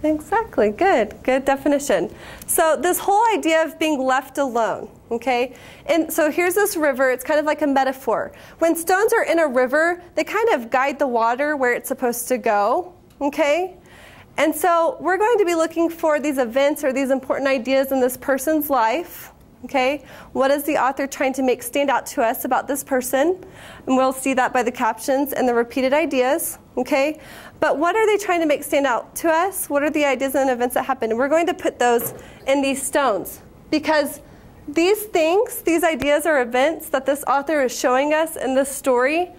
Exactly. Good. Good definition. So this whole idea of being left alone, okay? And so here's this river. It's kind of like a metaphor. When stones are in a river, they kind of guide the water where it's supposed to go, okay? And so we're going to be looking for these events or these important ideas in this person's life, okay? What is the author trying to make stand out to us about this person? And we'll see that by the captions and the repeated ideas, okay? But what are they trying to make stand out to us? What are the ideas and events that happen? And we're going to put those in these stones because these things, these ideas or events that this author is showing us in this story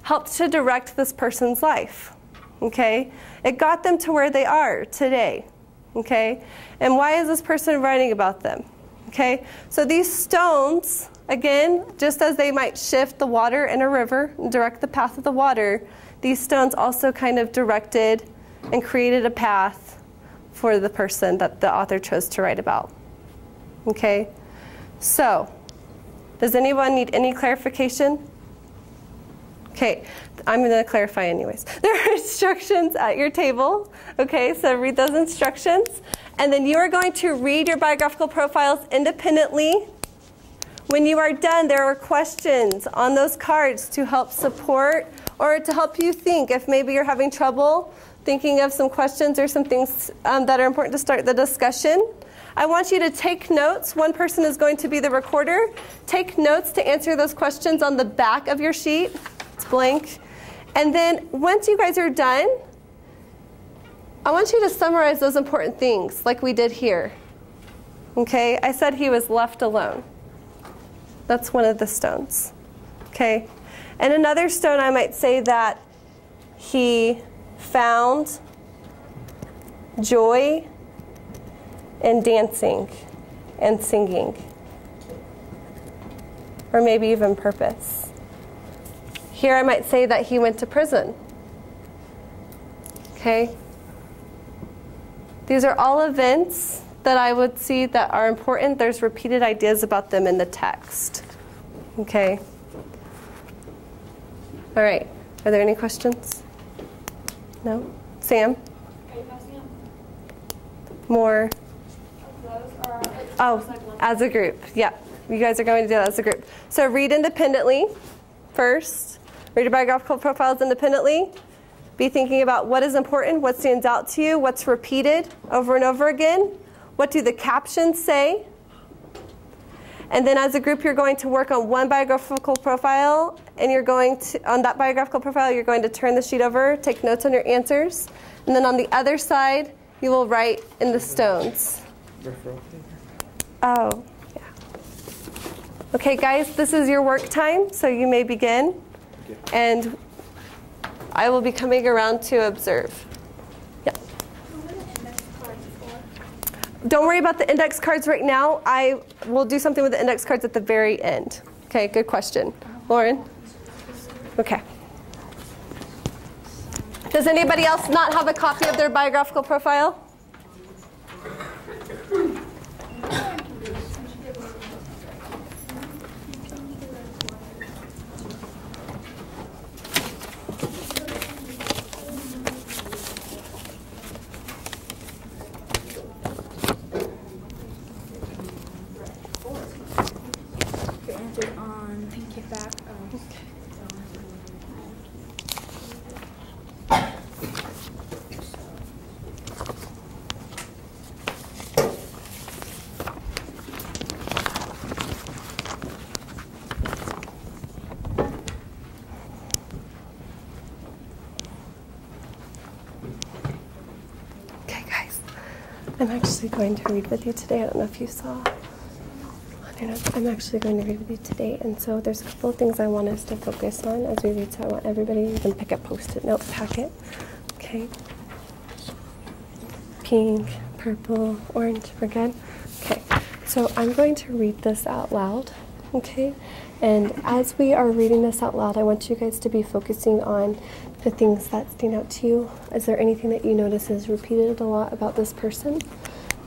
helped to direct this person's life, okay? It got them to where they are today, okay? And why is this person writing about them? Okay, so these stones, again, just as they might shift the water in a river and direct the path of the water, these stones also kind of directed and created a path for the person that the author chose to write about. Okay, so does anyone need any clarification? Okay, I'm going to clarify anyways. There are instructions at your table. Okay, so read those instructions. And then you are going to read your biographical profiles independently. When you are done, there are questions on those cards to help support or to help you think if maybe you're having trouble thinking of some questions or some things that are important to start the discussion. I want you to take notes. One person is going to be the recorder. Take notes to answer those questions on the back of your sheet. It's blank. And then once you guys are done, I want you to summarize those important things like we did here. Okay, I said he was left alone. That's one of the stones. Okay, and another stone I might say that he found joy in dancing and singing, or maybe even purpose. Here I might say that he went to prison. Okay. These are all events that I would see that are important. There's repeated ideas about them in the text. Okay. All right. Are there any questions? No? Sam? Are you passing out? More? Oh, as a group. Yeah. You guys are going to do that as a group. So read independently first. Read your biographical profiles independently. Be thinking about what is important, what stands out to you, what's repeated over and over again. What do the captions say? And then as a group, you're going to work on one biographical profile, and you're going to, on that biographical profile, you're going to turn the sheet over, take notes on your answers, and then on the other side, you will write in the stones. Oh, yeah. Okay, guys, this is your work time, so you may begin. And I will be coming around to observe. Yeah. Don't worry about the index cards right now. I will do something with the index cards at the very end. Okay, good question. Lauren? Okay. Does anybody else not have a copy of their biographical profile? I'm actually going to read with you today. I don't know if you saw on your notes. I'm actually going to read with you today, and so there's a couple of things I want us to focus on as we read. So I want everybody, you can pick a post-it note packet. Okay. Pink, purple, orange. We're good. Okay. So I'm going to read this out loud. Okay. And as we are reading this out loud, I want you guys to be focusing on the things that stand out to you. Is there anything that you notice is repeated a lot about this person?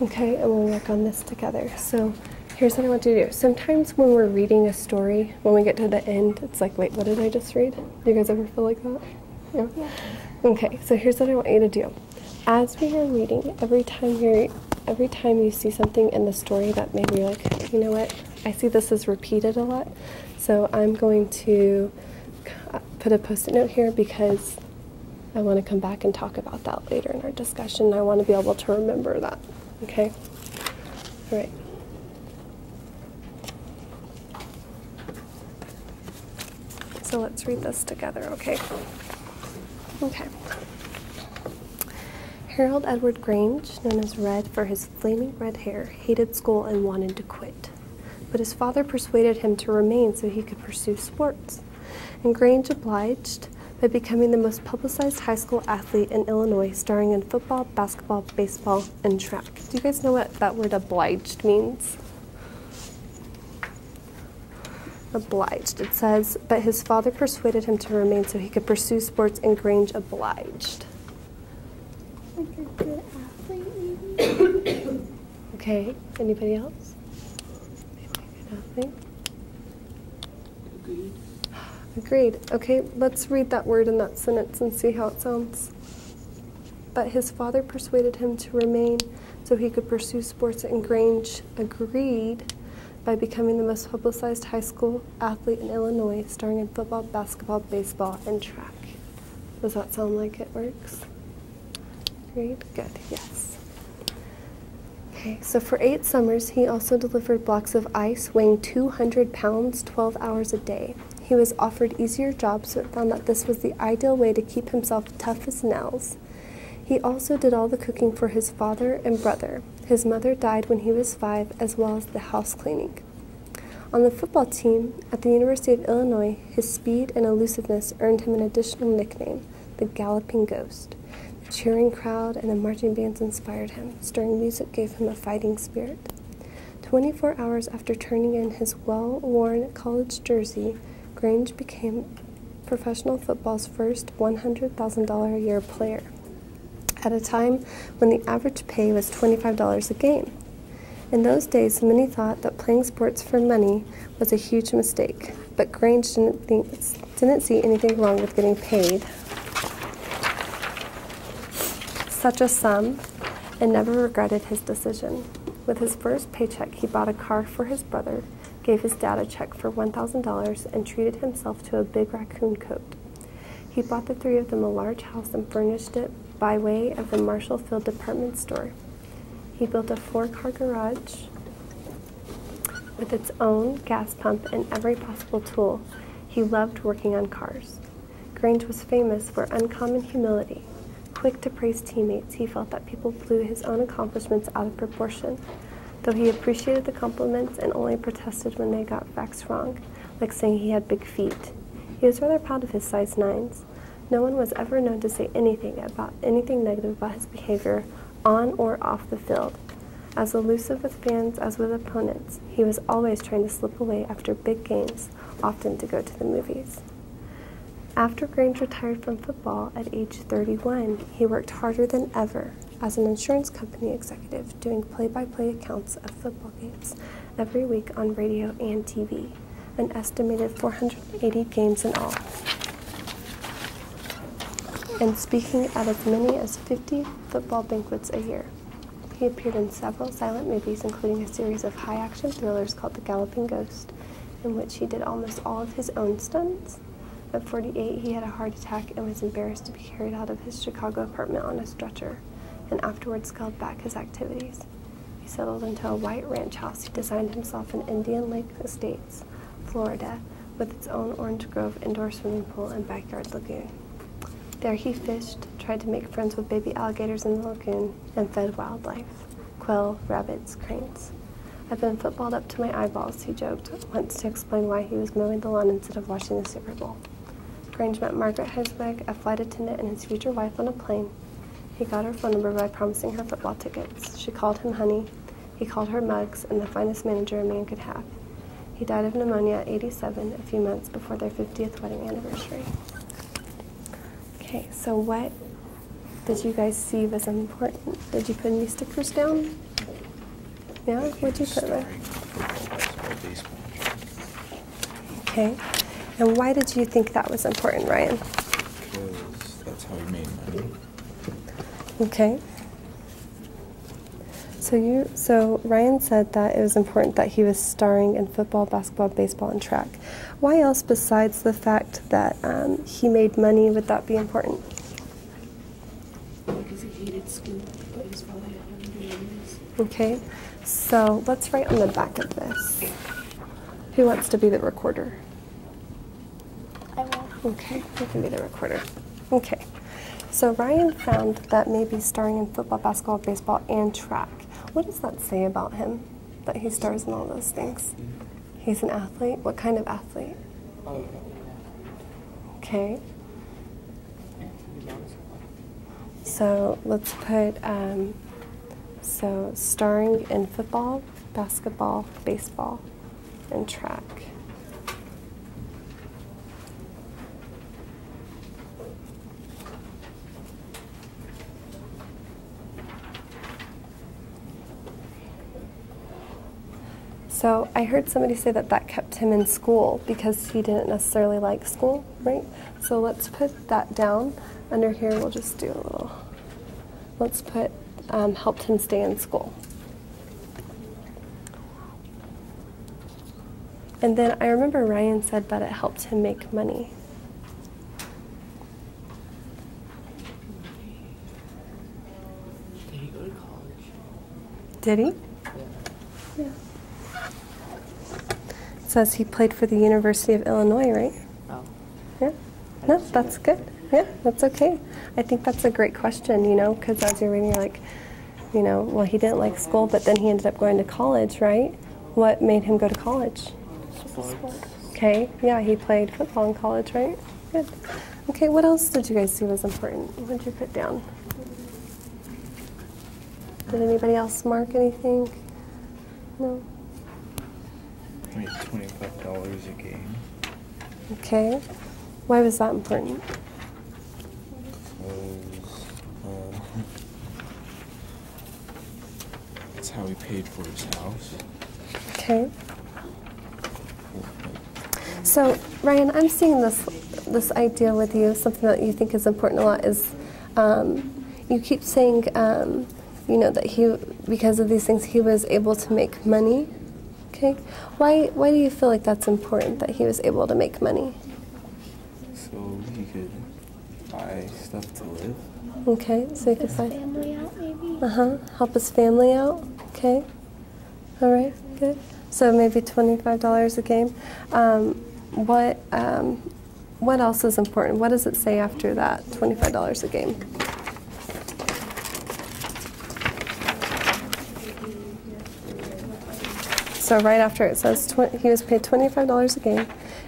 Okay, and we'll work on this together. So here's what I want you to do. Sometimes when we're reading a story, when we get to the end, it's like, wait, what did I just read? Do you guys ever feel like that? Yeah? Yeah. Okay, so here's what I want you to do. as we are reading, every time you see something in the story that maybe you're like, you know what, I see this is repeated a lot, so I'm going to put a post-it note here because I want to come back and talk about that later in our discussion. I want to be able to remember that, okay? All right. So let's read this together, okay? Okay. Harold Edward Grange, known as Red for his flaming red hair, hated school and wanted to quit. But his father persuaded him to remain so he could pursue sports. And Grange obliged by becoming the most publicized high school athlete in Illinois, starring in football, basketball, baseball, and track. Do you guys know what that word obliged means? Obliged. It says, but his father persuaded him to remain so he could pursue sports, and Grange obliged. Like a good athlete, maybe? Okay, anybody else? Athlete? Agreed. Agreed. Okay, let's read that word in that sentence and see how it sounds. But his father persuaded him to remain so he could pursue sports, and Grange agreed by becoming the most publicized high school athlete in Illinois, starring in football, basketball, baseball, and track. Does that sound like it works? Agreed? Good, yes. Okay, so for 8 summers, he also delivered blocks of ice weighing 200 pounds, 12 hours a day. He was offered easier jobs, but found that this was the ideal way to keep himself tough as nails. He also did all the cooking for his father and brother. His mother died when he was 5, as well as the house cleaning. On the football team at the University of Illinois, his speed and elusiveness earned him an additional nickname, the Galloping Ghost. The cheering crowd and the marching bands inspired him. Stirring music gave him a fighting spirit. 24 hours after turning in his well-worn college jersey, Grange became professional football's first $100,000 a year player, at a time when the average pay was $25 a game. In those days, many thought that playing sports for money was a huge mistake, but Grange didn't see anything wrong with getting paid such a sum and never regretted his decision. With his first paycheck, he bought a car for his brother, gave his dad a check for $1,000, and treated himself to a big raccoon coat. He bought the 3 of them a large house and furnished it by way of the Marshall Field department store. He built a 4-car garage with its own gas pump and every possible tool. He loved working on cars. Grange was famous for uncommon humility. Quick to praise teammates, he felt that people blew his own accomplishments out of proportion. Though he appreciated the compliments and only protested when they got facts wrong, like saying he had big feet. He was rather proud of his size 9s. No one was ever known to say anything negative about his behavior on or off the field. As elusive with fans as with opponents, he was always trying to slip away after big games, often to go to the movies. After Grange retired from football at age 31, he worked harder than ever as an insurance company executive, doing play-by-play accounts of football games every week on radio and TV, an estimated 480 games in all, and speaking at as many as 50 football banquets a year. He appeared in several silent movies, including a series of high-action thrillers called The Galloping Ghost, in which he did almost all of his own stunts. At 48, he had a heart attack and was embarrassed to be carried out of his Chicago apartment on a stretcher, and afterwards scaled back his activities. He settled into a white ranch house he designed himself in Indian Lake Estates, Florida, with its own orange grove, indoor swimming pool, and backyard lagoon. There he fished, tried to make friends with baby alligators in the lagoon, and fed wildlife, quail, rabbits, cranes. I've been footballed up to my eyeballs, he joked once to explain why he was mowing the lawn instead of watching the Super Bowl. Grange met Margaret Heswig, a flight attendant and his future wife, on a plane. He got her phone number by promising her football tickets. She called him honey. He called her mugs and the finest manager a man could have. He died of pneumonia at 87, a few months before their 50th wedding anniversary. Okay, so what did you guys see was important? Did you put any stickers down? Yeah, what'd you put there? Okay, and why did you think that was important, Ryan? Because that's how he made money. Okay. So Ryan said that it was important that he was starring in football, basketball, baseball, and track. Why else besides the fact that he made money would that be important? Because he hated school, but his father had him do this. Okay. So let's write on the back of this. Who wants to be the recorder? I will. Okay, you can be the recorder. Okay. So Ryan found that maybe starring in football, basketball, baseball, and track. What does that say about him, that he stars in all those things? He's an athlete? What kind of athlete? Okay. So let's put, so starring in football, basketball, baseball, and track. So I heard somebody say that that kept him in school because he didn't necessarily like school, right? So let's put that down. Under here, we'll just do a little, let's put helped him stay in school. And then I remember Ryan said that it helped him make money. Did he go to college? Did he? Yeah. Yeah. It says he played for the University of Illinois, right? Oh. Yeah. No, that's good. Yeah, that's okay. I think that's a great question, you know, because as you're reading, you're like, you know, well, he didn't like school, but then he ended up going to college, right? What made him go to college? Sports. Okay, yeah, he played football in college, right? Good. Okay, what else did you guys see was important? What did you put down? Did anybody else mark anything? No? I made $25 a game. Okay. Why was that important? Because that's how he paid for his house. Okay. So, Ryan, I'm seeing this idea with you, something that you think is important a lot is you keep saying, you know, that because of these things, he was able to make money. Okay. Why do you feel like that's important, that he was able to make money? So he could buy stuff to live. Okay, so he could His buy. family out, maybe. Help his family out. Okay. All right. Good. So maybe $25 a game. What else is important? What does it say after that? $25 a game. So right after it says he was paid $25 a game.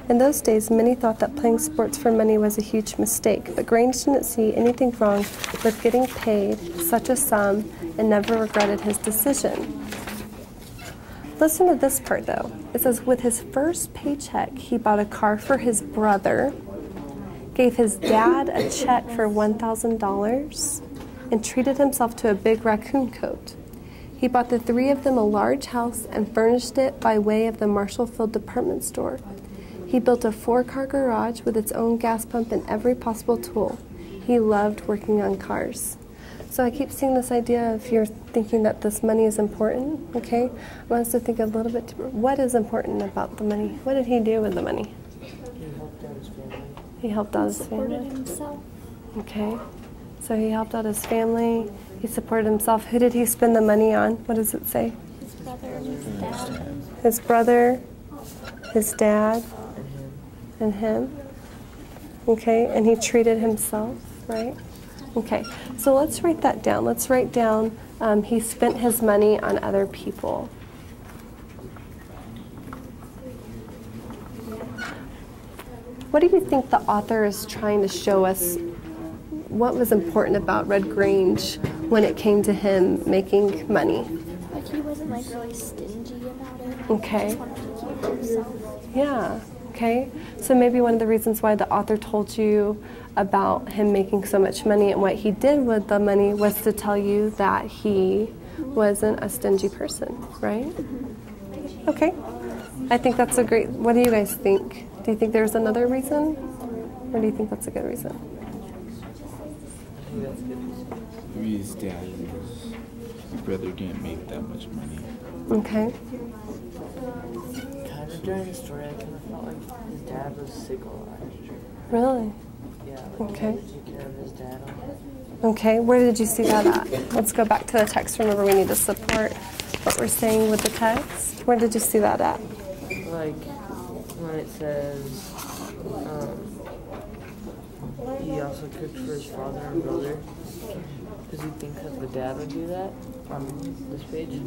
In those days, many thought that playing sports for money was a huge mistake, but Grange didn't see anything wrong with getting paid such a sum and never regretted his decision. Listen to this part, though. It says, with his first paycheck, he bought a car for his brother, gave his dad a check for $1,000, and treated himself to a big raccoon coat. He bought the three of them a large house and furnished it by way of the Marshallfield department store. He built a 4-car garage with its own gas pump and every possible tool. He loved working on cars. So I keep seeing this idea of you're thinking that this money is important, okay? I want us to think a little bit, what is important about the money? What did he do with the money? He helped out his family. He helped out his Supported family. himself. Okay. So he helped out his family. He supported himself. Who did he spend the money on? What does it say? His brother and his dad. His brother, his dad, and him. Okay, and he treated himself, right? Okay, so let's write that down. Let's write down he spent his money on other people. What do you think the author is trying to show us? What was important about Red Grange when it came to him making money? Like he wasn't like really stingy about it. Okay. He just wanted to keep it himself. Yeah, okay. So maybe one of the reasons why the author told you about him making so much money and what he did with the money was to tell you that he wasn't a stingy person, right? Okay. I think that's a great, what do you guys think? Do you think there's another reason? Or do you think that's a good reason? I think that's a good reason. maybe his dad and his brother didn't make that much money. Okay. Kind of during the story, I kind of felt like his dad was sick a lot. Really? Yeah, like Okay. he had to take care of his dad a lot. Okay, where did you see that at? Let's go back to the text. Remember, we need to support what we're saying with the text. Where did you see that at? Like when it says he also cooked for his father and brother. Does he think that the dad would do that on this page?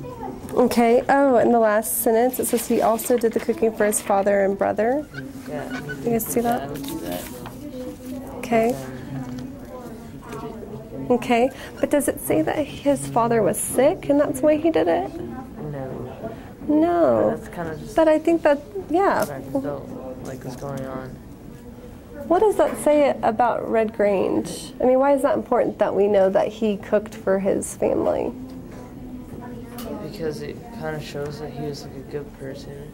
Okay, oh, in the last sentence, it says he also did the cooking for his father and brother. Yeah. You guys see that? Dad would do that. Okay, Then he did it. okay. But does it say that his father was sick and that's why he did it? No. No. That's kind of just But I think that, yeah. what I felt like was going on. What does that say about Red Grange? I mean, why is that important that we know that he cooked for his family? Because it kind of shows that he was like a good person.